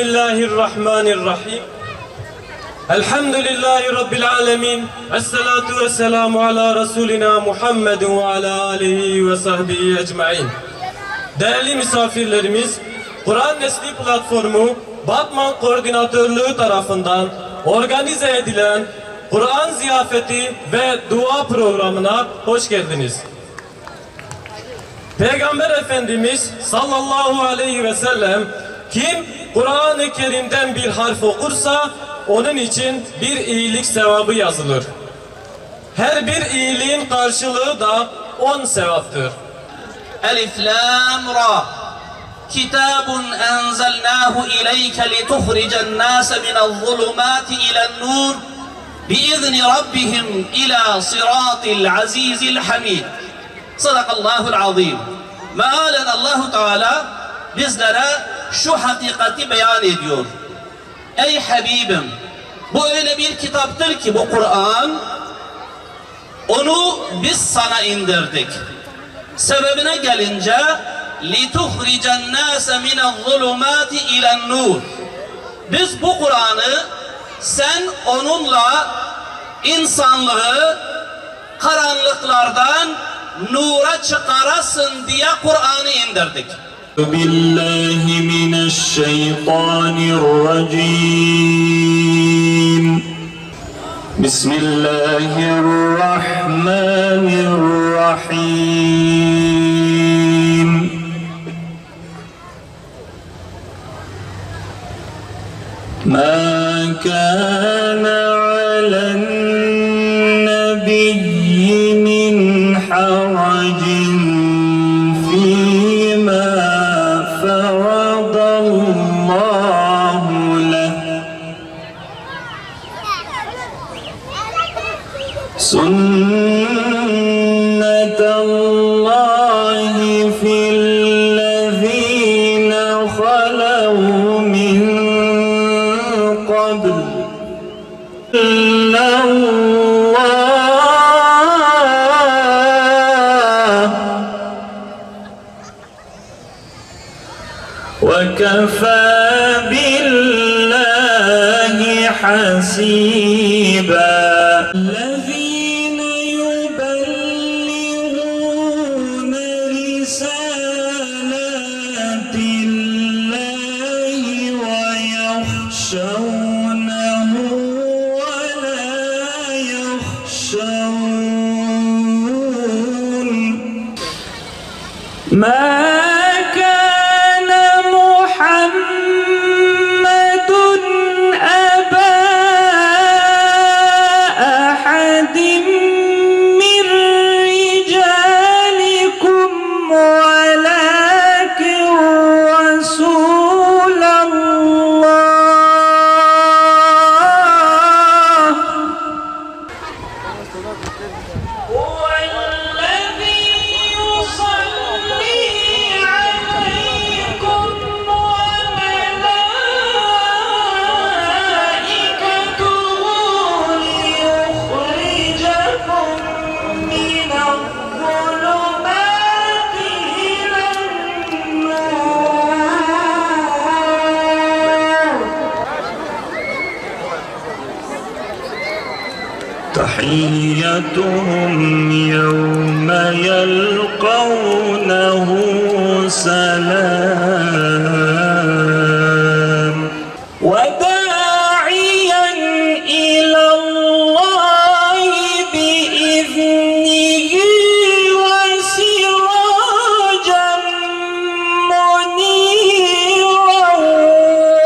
Bismillahirrahmanirrahim. Elhamdülillahi Rabbil alemin. Esselatu vesselamu ala Resulina Muhammedin ve ala alihi ve sahbihi ecmain. Değerli misafirlerimiz, Kur'an Nesli Platformu Batman Koordinatörlüğü tarafından organize edilen Kur'an ziyafeti ve dua programına hoş geldiniz. Peygamber Efendimiz sallallahu aleyhi ve sellem kim Kur'an-ı Kerim'den bir harf okursa onun için bir iyilik sevabı yazılır. Her bir iyiliğin karşılığı da 10 sevaptır. Elif lam ra. Kitabun enzelnahu ileyke lituhricen nase minel-zulumati ilen-nur biizni rabbihim ila sıratil azizil hamid. Sadakallahul azim. Mealen Allahu Teala bizlere şu hakikati beyan ediyor. Ey Habibim, bu öyle bir kitaptır ki bu Kur'an, onu biz sana indirdik. Sebebine gelince لِتُخْرِجَ النَّاسَ مِنَ الظُّلُمَاتِ اِلَى النُّورِ. Biz bu Kur'an'ı sen onunla insanlığı karanlıklardan nura çıkarasın diye Kur'an'ı indirdik. Billahi mineşşeytanirracim. Bismillahirrahmanirrahim. Ma kana alen nebiyyi min haracin fîmâ feradallahu leh. Sünnetallahi fillezîne halev min qabl. وَكَفَى بِاللَّهِ حَسِيبًا. الَّذِينَ يُبَلِّغُونَ رِسَالَاتِ اللَّهِ وَيَخْشَوْنَهُ وَلَا يَخْشَوْنَ تحيتهم يوم يلقونه سلام وداعيا إلى الله بإذنه وسراجا منيرا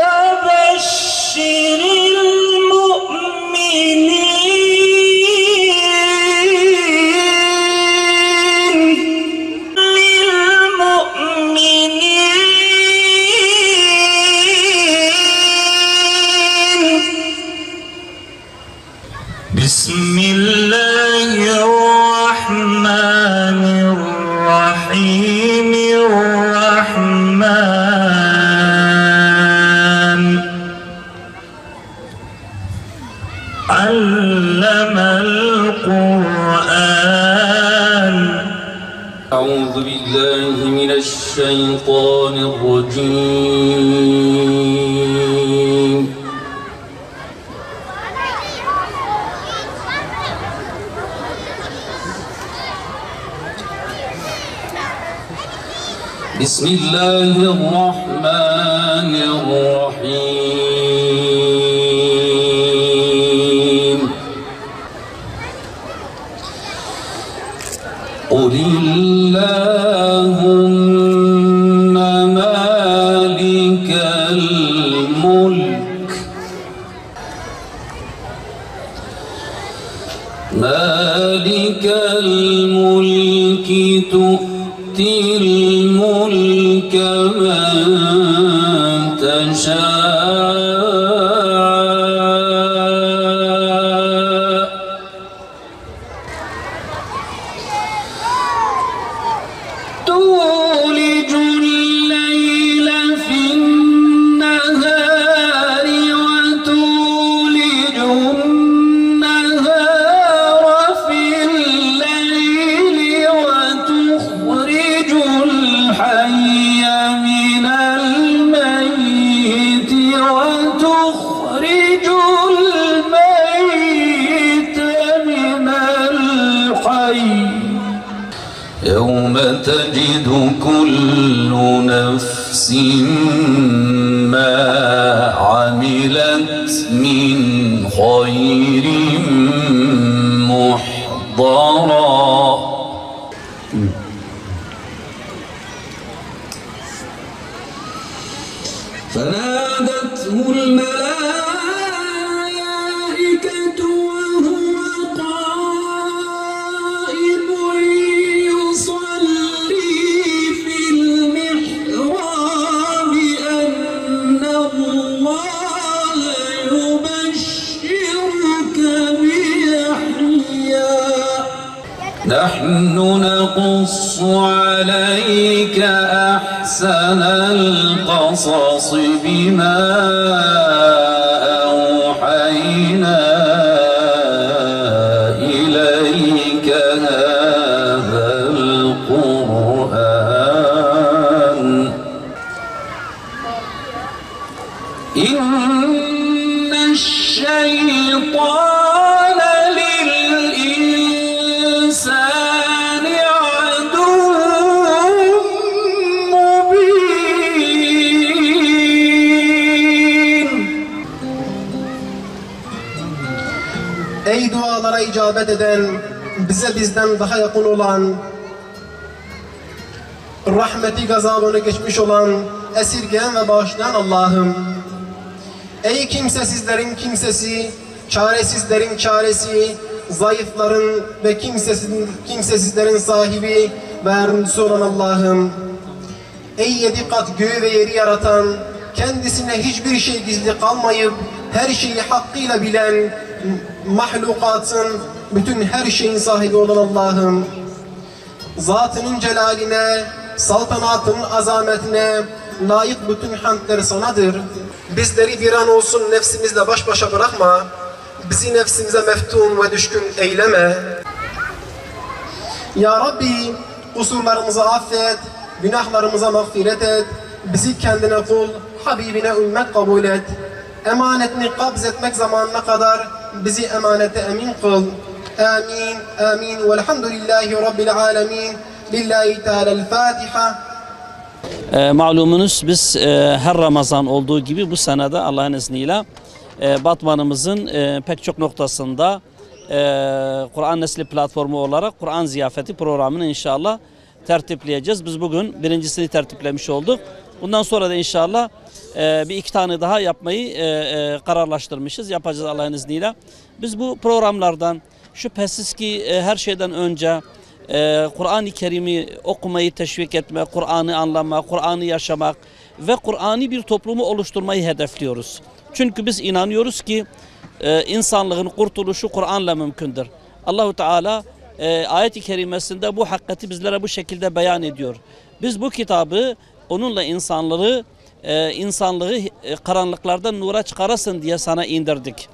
وبشر بسم الله الرحمن الرحيم. الرحمن علم القرآن. أعوذ بالله من الشيطان الرجيم. بسم الله الرحمن الرحيم قل اللهم مالك الملك تؤتي الملك من تشاء تولج الليل في النهار وتولج النهار في الليل وتخرج الحي من الميت وتخرج الميت من الحي يوم تجد كل نفس ما عملت من خير محضرا فنادته الملائكة وهو قائم يصلي في المحراب أن الله يبشرك بيحيى نحن نقص عليك أحسن القصص بما أوحينا إليك هذا القرآن إن الشيطان للإنسان عدو مبين. Ey dualara icabet eden, bize bizden daha yakın olan, rahmeti gazabını geçmiş olan, esirgeyen ve bağışlayan Allah'ım. Ey kimsesizlerin kimsesi, çaresizlerin çaresi, zayıfların ve kimsesizlerin sahibi ve yardımcısı olan Allah'ım. Ey 7 kat göğü ve yeri yaratan, kendisine hiçbir şey gizli kalmayıp her şeyi hakkıyla bilen, mahlukatın, bütün her şeyin sahibi olan Allah'ım. Zatının celaline, saltanatının azametine layık bütün hamdler sanadır. Bizleri bir an olsun nefsimizle baş başa bırakma. Bizi nefsimize meftun ve düşkün eyleme. Ya Rabbi, kusurlarımızı affet, günahlarımıza mağfiret et. Bizi kendine kul, Habibine ümmet kabul et. Emanetini kabz etmek zamanına kadar bizi emanete emin kıl. Amin, amin. Velhamdülillahi Rabbil alemin. Lillahi Teala'l-Fatiha. Malumunuz biz her Ramazan olduğu gibi bu senede Allah'ın izniyle Batman'ımızın pek çok noktasında Kur'an Nesli platformu olarak Kur'an ziyafeti programını inşallah tertipleyeceğiz. Biz bugün birincisini tertiplemiş olduk. Bundan sonra da inşallah bir 2 tane daha yapmayı kararlaştırmışız. Yapacağız Allah'ın izniyle. Biz bu programlardan şüphesiz ki her şeyden önce Kur'an-ı Kerim'i okumayı teşvik etme, Kur'an'ı anlama, Kur'an'ı yaşamak ve Kur'an'ı bir toplumu oluşturmayı hedefliyoruz. Çünkü biz inanıyoruz ki insanlığın kurtuluşu Kur'an'la mümkündür. Allahu Teala ayet-i kerimesinde bu hakikati bizlere bu şekilde beyan ediyor. Biz bu kitabı onunla insanlığı karanlıklardan nura çıkarasın diye sana indirdik.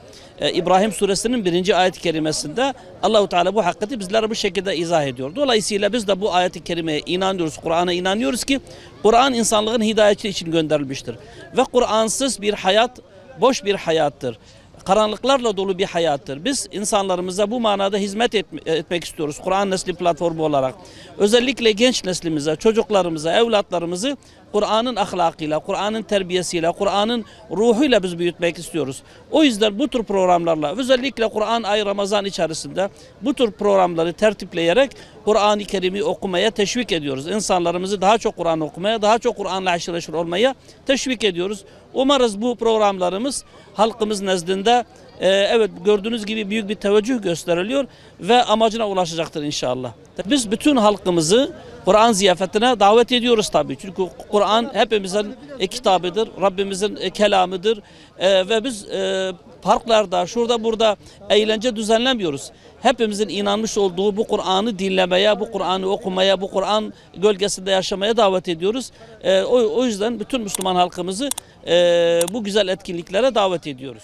İbrahim suresinin 1. ayet-i kerimesinde Allahu Teala bu hakikati bizlere bu şekilde izah ediyor. Dolayısıyla biz de bu ayet-i kerimeye inanıyoruz, Kur'an'a inanıyoruz ki Kur'an insanlığın hidayeti için gönderilmiştir. Ve Kur'ansız bir hayat boş bir hayattır. karanlıklarla dolu bir hayattır. Biz insanlarımıza bu manada hizmet etmek istiyoruz Kur'an Nesli platformu olarak. Özellikle genç neslimize, çocuklarımıza, evlatlarımızı Kur'an'ın ahlakıyla, Kur'an'ın terbiyesiyle, Kur'an'ın ruhuyla biz büyütmek istiyoruz. O yüzden bu tür programlarla, özellikle Kur'an ay Ramazan içerisinde bu tür programları tertipleyerek Kur'an-ı Kerim'i okumaya teşvik ediyoruz. İnsanlarımızı daha çok Kur'an okumaya, daha çok Kur'an'la haşır neşir olmaya teşvik ediyoruz. Umarız bu programlarımız halkımız nezdinde evet gördüğünüz gibi büyük bir teveccüh gösteriliyor ve amacına ulaşacaktır inşallah. Biz bütün halkımızı Kur'an ziyafetine davet ediyoruz tabii. Çünkü Kur'an hepimizin kitabıdır, Rabbimizin kelamıdır ve biz parklarda, şurada burada eğlence düzenlemiyoruz. Hepimizin inanmış olduğu bu Kur'an'ı dinlemeye, bu Kur'an'ı okumaya, bu Kur'an gölgesinde yaşamaya davet ediyoruz. O yüzden bütün Müslüman halkımızı bu güzel etkinliklere davet ediyoruz.